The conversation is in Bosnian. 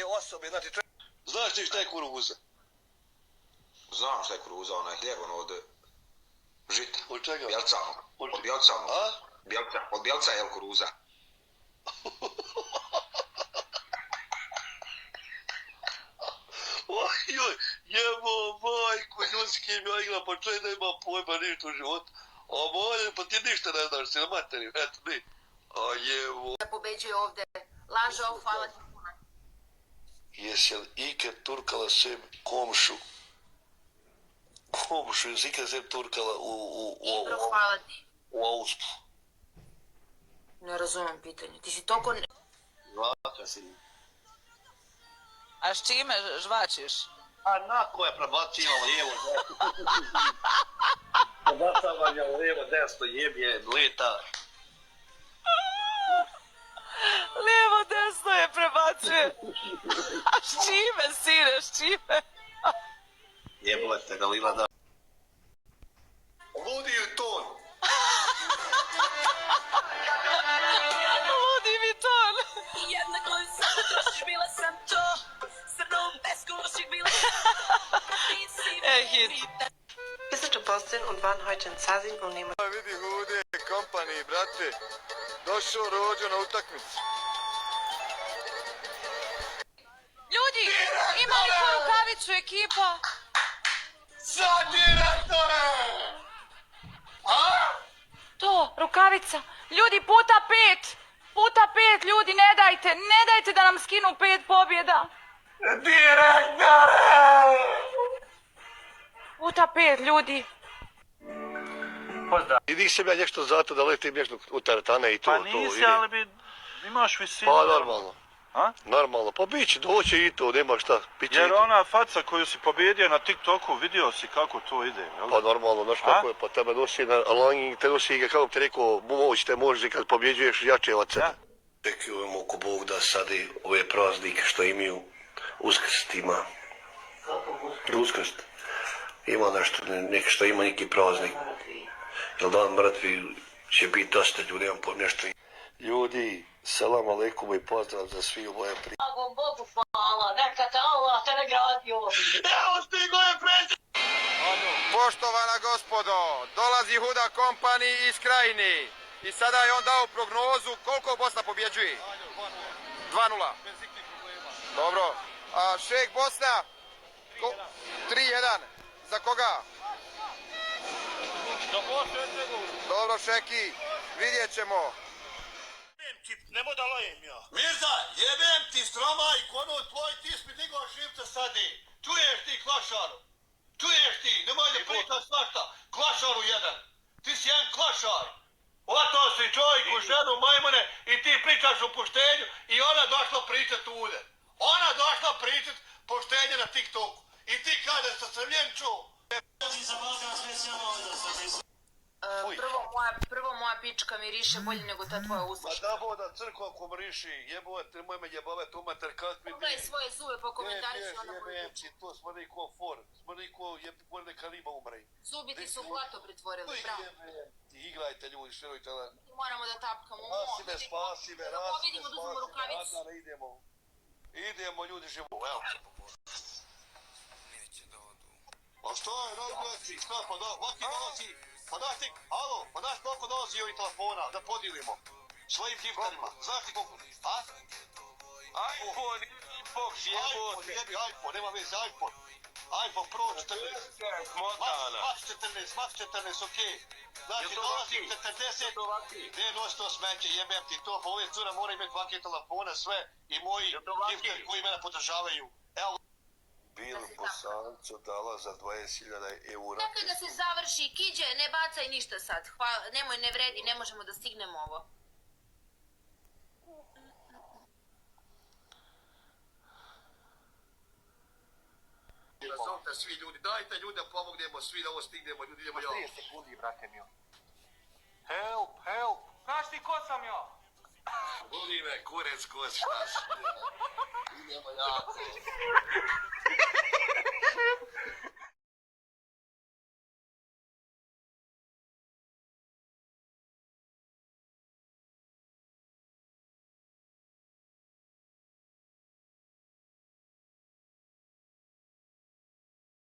osobe, znači znaš ti šta je kuruza? Znam šta je kuruza, onaj hljeb, od žita. Od čega? Bjelcanog. Od bjelcanog. A? Od bjelca je kuruza. Oj, jebo majku, ljudski ja igram, pa čovjek da ima pojma ništa u životu. A moje, pa ti ništa ne znaš, si na materi, eto mi. A jebo. Da pobeđuje ovde, lažao, hvala ti puno. Jesi li ikad turkala sebi komšu? Komšu, jesi ikad sebi turkala Ibro, hvala ti. u auspu? Ne razumem pitanje, ti si toliko... Žvaka si. A s čime žvačiš? A nako je prebacivala lijevo desno. Prebacavanja lijevo desno, jebje, leta. Lijevo desno je prebacuje. A s čime, sine, s čime? Jebote, Galila da. Ludi u ton. Ludi mi ton. Jednako je samo trošiš, bila sam to. Srnom beskoših bila Hit. Wir sind in Boston und waren heute in Sazin und nehmen... Vidi Hude, kompani, brate. Došao rođo na utakmicu. Ljudi, ima li ko rukavicu ekipa? Za direktore! A? To, rukavica. Ljudi, puta 5. Puta 5, ljudi, ne dajte da nam skinu 5 pobjeda. Direktore! Puta 5, ljudi. Pozdrav. I nisam ja nešto zato da letim nešto u teretane i to. Pa nisi, ali bi imaš visinu. Pa normalno. A? Normalno, pa biće, doće i to, nema šta. Biće Jer i to. ona faca koju si pobjedio na TikToku, vidio si kako to ide, jel? Pa normalno, znaš kako je, pa tebe nosi na langing, te nosi ga, kako bi te rekao, moć te može kad pobjeđuješ jače od sebe. Očekujemo oko Bog da sadi ove praznike što imaju Uskrs ima. Uskrs. Ima nešto, nek što ima neki praznik. Jel dan mrtvi će biti dosta ljudi, imam pojm nešto. Ljudi, selam aleikum i pozdrav za svi u moje prije. Bogu hvala, neka te Allah te nagradio. Evo stigo je predsjednik! Poštovana gospodo, dolazi Huda Company iz Krajini i sada je on dao prognozu koliko Bosna pobjeđuje. 2-0. Dobro. A Šejk Bosna? 3-1. Za koga? Dobro Šeki, vidjet ćemo. Nemoj da lajem ja. Mirza, jebem ti stromaj, ono tvoj tis mi digao živce sadi. Čuješ ti klašaru? Čuješ ti? Nemoj da pričaš svašta. Klašaru jedan. Ti si jedan klašar. Otao si čovjeku, ženu, majmune i ti pričaš o poštenju i ona došla pričat ude. Ona došla pričat poštenje na TikToku. I ti kada sa crvljen čuo. Prvo moja pička miriše bolje nego ta tvoja usluška. Ma da boda crkva ko mriši, jebote, nemoj me jebavati u mater kad mi... Pogledaj svoje zube po komentariću onda budu. Jebem ti, to smrdi ko for, smrdi ko jebne kariba umri. Zubi ti su blato pretvorili, bravo. Igrajte ljudi, širujte. Moramo da tapkamo. Spasi me, Da pobjedimo, da uzmemo rukavicu. Idemo ljudi živo, evo. A šta je, razgledci, šta pa da, vaki dolazi, pa daš ti, alo, pa daš koliko dolazi ovih telefona, da podijelimo svojim giftarima, znaš ti koliko, a? iPhone, Xbox, jebote. iPhone, nema veze, iPhone Pro 14, Max 14, okej. Znači, dolazi 40, gdje nosi to smeće, jebem ti to, pa ove cura mora imati vanke telefona, sve, i moji giftari koji mene podržavaju, evo. Bilu Bosancu dala za 20.000 eura. Čekaj da se završi, Kiđe, ne bacaj ništa sad. Hvala, nemoj, ne vredi, ne možemo da stignemo ovo. Razumite svi ljudi, dajte ljudi da pomognemo, svi da ovo stignemo, ljudi idemo ja. 30 sekundi, brate mio. Help, help. Znaš ti ko sam ja? Budi me, kurec, ko si, šta si. Idemo jako.